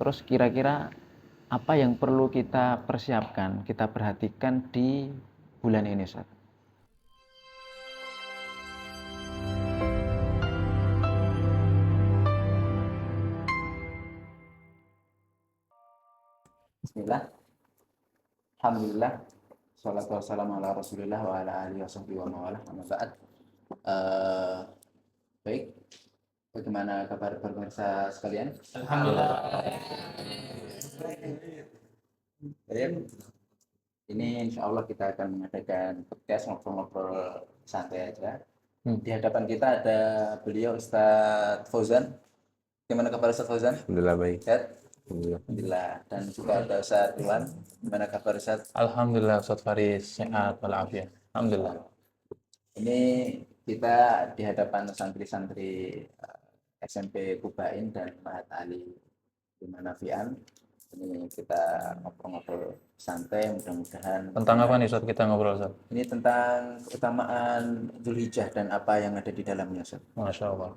Terus kira-kira apa yang perlu kita persiapkan, kita perhatikan di bulan ini, Ustaz? Bismillah. Alhamdulillah. Shalatu wassalamu ala Rasulillah wa ala alihi washabbihi wa mawalah. Amma ba'd. Baik. Bagaimana kabar pemirsa sekalian? Alhamdulillah. Baik. Ini insya Allah kita akan mengadakan podcast ngobrol-ngobrol santai aja. Di hadapan kita ada beliau Ustadz Fauzan. Gimana kabar Ustadz Fauzan? Alhamdulillah baik. Sehat? Alhamdulillah. Alhamdulillah. Dan juga ada Ustadz Iwan. Gimana kabar Ustadz? Alhamdulillah Ustaz Faris sehat walafiat. Alhamdulillah. Ini kita di hadapan santri-santri SMP Kubain dan Mahat Ali di Manafian. Ini kita ngobrol-ngobrol santai, mudah-mudahan. Tentang apa nih Ustaz kita ngobrol Ustaz? Ini tentang keutamaan Dzulhijjah dan apa yang ada di dalamnya, Ustaz. Masya Allah.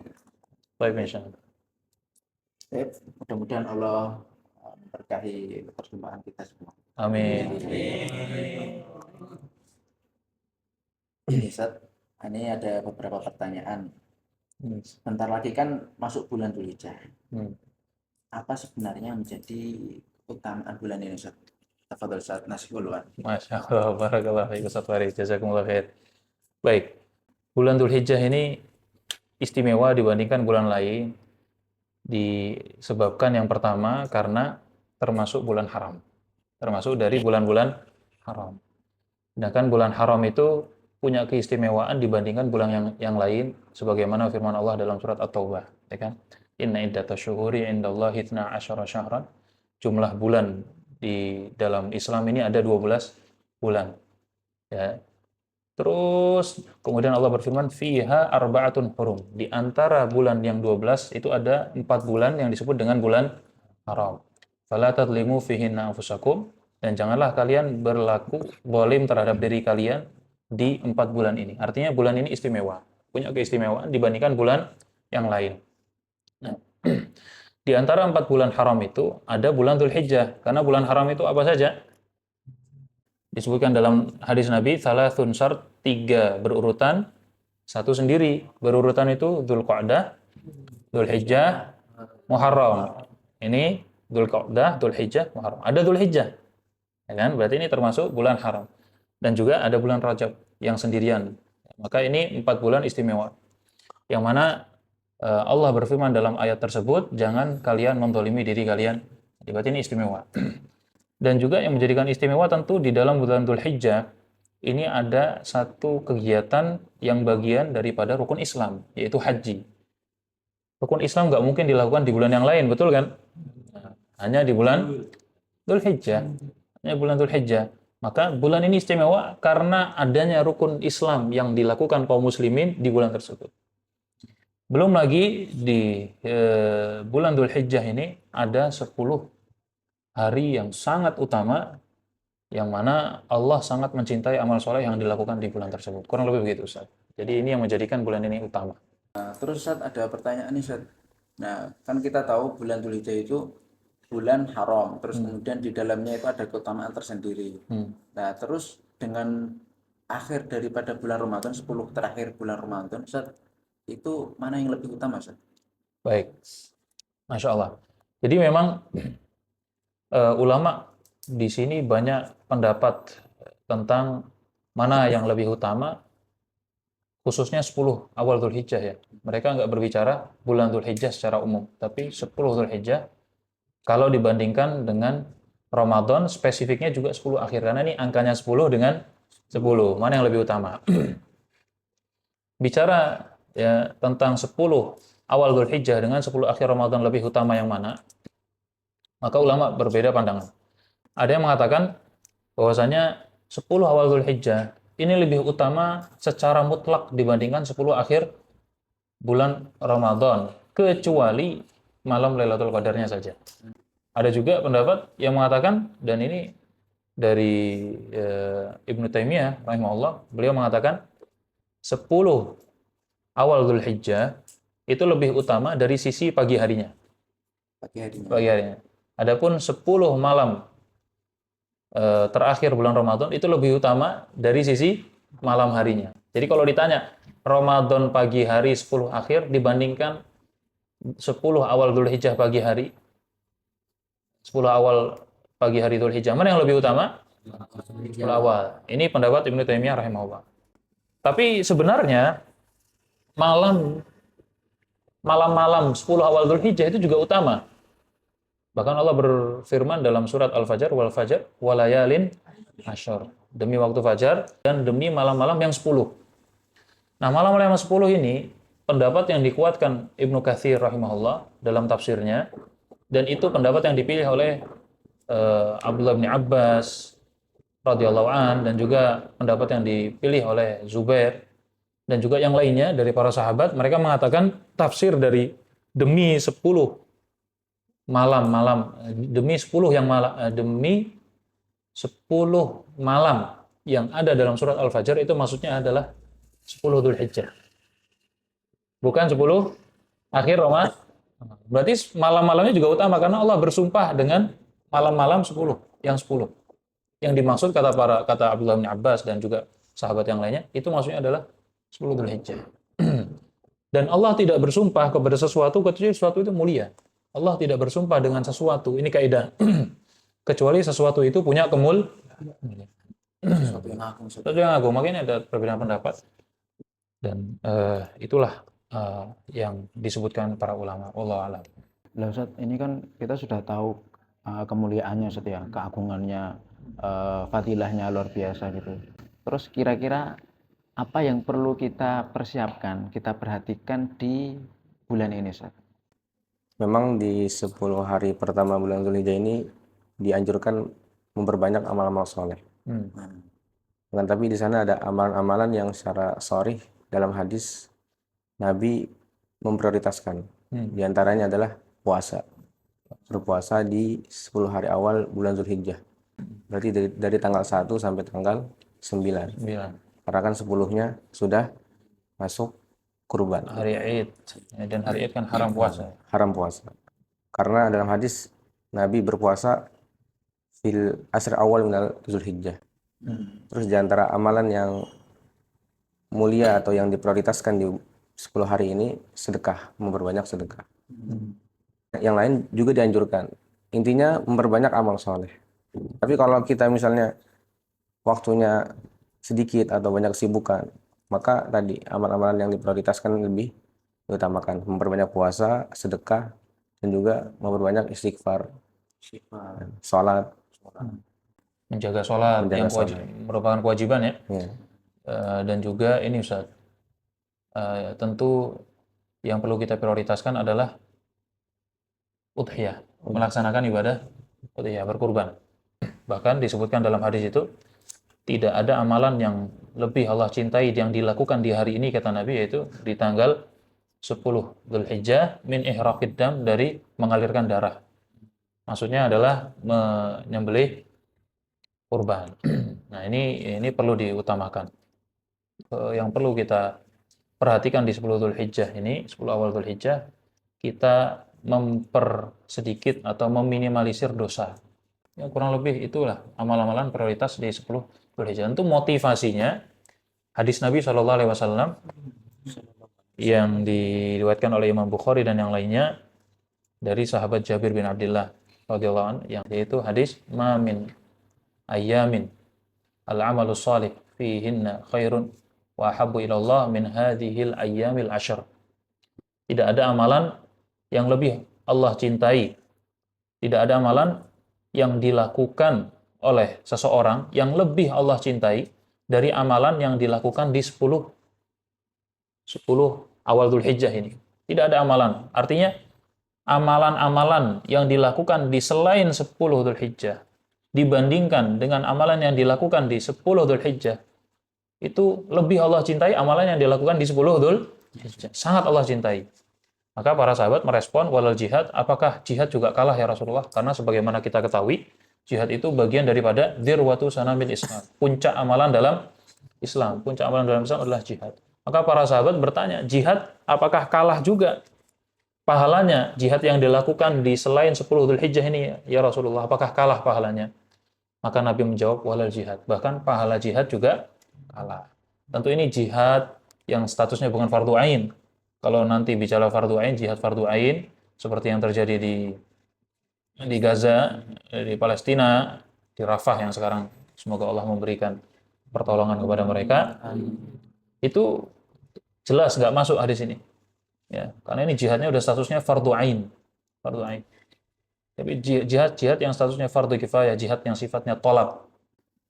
Baik insyaallah. Baik, mudah-mudahan Allah memberkahi perjumpaan kita semua. Amin. Ini Ustaz, ini ada beberapa pertanyaan. Bentar lagi kan masuk bulan Dzulhijjah. Apa sebenarnya menjadi keutamaan bulan ini, Ustaz? Tafadhol Ustaz Nasihul Wan. Masya Allah, barakallahu fiik Ustaz Faris, jazakumullah khair. Baik, bulan Dzulhijjah ini istimewa dibandingkan bulan lain disebabkan yang pertama karena termasuk bulan haram. Termasuk dari bulan-bulan haram. Sedangkan bulan haram itu punya keistimewaan dibandingkan bulan yang lain sebagaimana firman Allah dalam surat At-Taubah, ya kan? Inna iddatash syuhuri indallahi 12 syahran. Jumlah bulan di dalam Islam ini ada 12 bulan. Ya. Terus kemudian Allah berfirman fiha arba'atun hurum. Di antara bulan yang 12 itu ada 4 bulan yang disebut dengan bulan haram. Fala tadlimu fihinna anfusakum, dan janganlah kalian berlaku zalim terhadap diri kalian di 4 bulan ini. Artinya bulan ini istimewa, punya keistimewaan dibandingkan bulan yang lain. Nah, di antara 4 bulan haram itu ada bulan Dzulhijjah. Karena bulan haram itu apa saja? Disebutkan dalam hadis Nabi, thalathun syart, 3 berurutan, 1 sendiri. Berurutan itu Dzulqa'dah, Dzulhijjah, Muharram. Ini Dzulqa'dah, Dzulhijjah, Muharram. Ada Dzulhijjah. Ya kan? Berarti ini termasuk bulan haram. Dan juga ada bulan Rajab yang sendirian. Maka ini 4 bulan istimewa. Yang mana Allah berfirman dalam ayat tersebut, jangan kalian menzalimi diri kalian. Berarti ini istimewa. Dan juga yang menjadikan istimewa tentu di dalam bulan Dzulhijjah ini ada satu kegiatan yang bagian daripada rukun Islam, yaitu haji. Rukun Islam nggak mungkin dilakukan di bulan yang lain, betul kan? Hanya di bulan Dzulhijjah. Hanya bulan Dzulhijjah. Maka bulan ini istimewa karena adanya rukun Islam yang dilakukan kaum muslimin di bulan tersebut. Belum lagi di bulan Dzulhijjah ini ada 10 hari yang sangat utama yang mana Allah sangat mencintai amal soleh yang dilakukan di bulan tersebut. Kurang lebih begitu, Ustaz. Jadi ini yang menjadikan bulan ini utama. Terus Ustaz, ada pertanyaan nih Ustaz. Nah, kan kita tahu bulan Dzulhijjah itu bulan haram, terus kemudian di dalamnya itu ada keutamaan tersendiri. Nah, terus dengan akhir daripada bulan Ramadan, 10 terakhir bulan Ramadan, Ustaz, itu mana yang lebih utama, Ustaz? Baik, Masya Allah. Jadi memang ulama di sini banyak pendapat tentang mana yang lebih utama, khususnya 10 awal Dzulhijjah ya. Mereka nggak berbicara bulan Dzulhijjah secara umum, tapi 10 Dzulhijjah kalau dibandingkan dengan Ramadan, spesifiknya juga 10 akhir. Karena ini angkanya 10 dengan 10. Mana yang lebih utama? Bicara ya tentang 10 awal Dzulhijjah dengan 10 akhir Ramadan lebih utama yang mana? Maka ulama berbeda pandangan. Ada yang mengatakan bahwasanya 10 awal Dzulhijjah ini lebih utama secara mutlak dibandingkan 10 akhir bulan Ramadan, kecuali malam Lailatul Qadarnya saja. Ada juga pendapat yang mengatakan, dan ini dari Ibnu Taimiyah rahimahullah, beliau mengatakan 10 awal Dzulhijjah itu lebih utama dari sisi pagi harinya. Pagi harinya. Pagi harinya. Adapun 10 malam terakhir bulan Ramadan itu lebih utama dari sisi malam harinya. Jadi kalau ditanya Ramadan pagi hari 10 akhir dibandingkan 10 awal Dzulhijjah pagi hari, 10 awal pagi hari Dzulhijjah, mana yang lebih utama? 10 awal. Ini pendapat Ibnu Taimiyah rahimahullah. Tapi sebenarnya malam-malam 10 awal Dzulhijjah itu juga utama. Bahkan Allah berfirman dalam surat Al-Fajr, wal fajr walayalin asyar. Demi waktu fajar dan demi malam-malam yang 10. Nah, malam-malam yang 10 ini pendapat yang dikuatkan Ibnu Katsir rahimahullah dalam tafsirnya, dan itu pendapat yang dipilih oleh Abdullah bin Abbas radhiyallahu an, dan juga pendapat yang dipilih oleh Zubair dan juga yang lainnya dari para sahabat. Mereka mengatakan tafsir dari demi 10 malam-malam, demi 10 malam yang ada dalam surat Al-Fajr, itu maksudnya adalah 10 Dzulhijjah. Bukan 10 akhir Ramadan. Berarti malam-malamnya juga utama karena Allah bersumpah dengan malam-malam 10, yang 10. Yang dimaksud kata Abdullah bin Abbas dan juga sahabat yang lainnya, itu maksudnya adalah 10 Dzulhijjah. Dan Allah tidak bersumpah kepada sesuatu kecuali sesuatu itu mulia. Allah tidak bersumpah dengan sesuatu, ini kaidah, kecuali sesuatu itu punya Sesuatu yang agung. sesuatu yang agung. Makanya ada perbedaan pendapat. Dan itulah yang disebutkan para ulama. Wallahu a'lam. Lah Ustaz, ini kan kita sudah tahu kemuliaannya Ustaz ya, keagungannya, fadilahnya luar biasa gitu. Terus kira-kira apa yang perlu kita persiapkan, kita perhatikan di bulan ini Ustaz? Memang di 10 hari pertama bulan Dzulhijjah ini dianjurkan memperbanyak amal-amal soleh. Kan, tapi di sana ada amalan-amalan yang secara sharih dalam hadis Nabi memprioritaskan. Di antaranya adalah puasa. Berpuasa di 10 hari awal bulan Dzulhijjah. Berarti dari tanggal 1 sampai tanggal 9. Karena kan 10-nya sudah masuk kurban. Hari Id. Dan hari Id kan haram puasa. Haram puasa. Karena dalam hadis Nabi berpuasa fil asr awal minal Dzulhijjah. Terus di antara amalan yang mulia atau yang diprioritaskan di 10 hari ini sedekah, memperbanyak sedekah. Yang lain juga dianjurkan. Intinya memperbanyak amal soleh. Tapi kalau kita misalnya waktunya sedikit atau banyak kesibukan, maka tadi amal-amalan yang diprioritaskan lebih diutamakan. Memperbanyak puasa, sedekah, dan juga memperbanyak istighfar, sholat. Menjaga sholat yang merupakan kewajiban ya. Dan juga ini Ustaz, tentu yang perlu kita prioritaskan adalah udhiyah, melaksanakan ibadah udhiyah, berkurban. Bahkan disebutkan dalam hadis itu, tidak ada amalan yang lebih Allah cintai yang dilakukan di hari ini, kata Nabi, yaitu di tanggal 10 Dzulhijjah, min ihraqid dam, dari mengalirkan darah. Maksudnya adalah menyembelih kurban. Nah, ini perlu diutamakan. Yang perlu kita perhatikan di 10 Dzulhijjah ini, 10 awal Dzulhijjah, kita mempersedikit atau meminimalisir dosa. Ya, kurang lebih itulah amal-amalan prioritas di 10 Dzulhijjah. Itu motivasinya hadis Nabi SAW yang diriwayatkan oleh Imam Bukhari dan yang lainnya dari sahabat Jabir bin Abdullah radhiyallahu anhu, yang yaitu hadis ma min ayyamin al-amalu shalih fihinna khairun wa habbu ila Allah min hadhil ayyamil ashr. Tidak ada amalan yang lebih Allah cintai. Tidak ada amalan yang dilakukan oleh seseorang yang lebih Allah cintai dari amalan yang dilakukan di 10 awal Dzulhijjah ini. Tidak ada amalan. Artinya amalan-amalan yang dilakukan di selain 10 Dzulhijjah dibandingkan dengan amalan yang dilakukan di 10 Dzulhijjah, itu lebih Allah cintai amalan yang dilakukan di 10 Dzulhijjah. Sangat Allah cintai. Maka para sahabat merespon, walal jihad, apakah jihad juga kalah ya Rasulullah? Karena sebagaimana kita ketahui, jihad itu bagian daripada dzirwatu sanamil Islam. Puncak amalan dalam Islam. Puncak amalan dalam Islam adalah jihad. Maka para sahabat bertanya, jihad apakah kalah juga pahalanya jihad yang dilakukan di selain 10 Dzulhijjah ini ya Rasulullah, apakah kalah pahalanya? Maka Nabi menjawab walal jihad, bahkan pahala jihad juga kalah. Tentu ini jihad yang statusnya bukan fardu ain. Kalau nanti bicara fardu ain, jihad fardu ain seperti yang terjadi di Gaza, di Palestina, di Rafah yang sekarang semoga Allah memberikan pertolongan kepada mereka, itu jelas nggak masuk hadis ini. Ya, karena ini jihadnya udah statusnya fardu ain. Fardu ain. Tapi jihad yang statusnya fardu kifayah, jihad yang sifatnya tolab.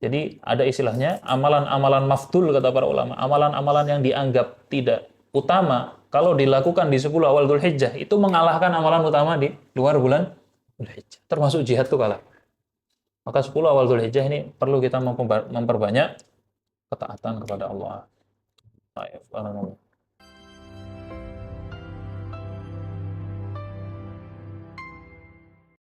Jadi ada istilahnya amalan-amalan mafdul kata para ulama, amalan-amalan yang dianggap tidak utama kalau dilakukan di 10 awal Dzulhijjah itu mengalahkan amalan utama di luar bulan Dzulhijjah. Termasuk jihad itu kalah. Maka 10 awal Dzulhijjah ini perlu kita memperbanyak ketaatan kepada Allah.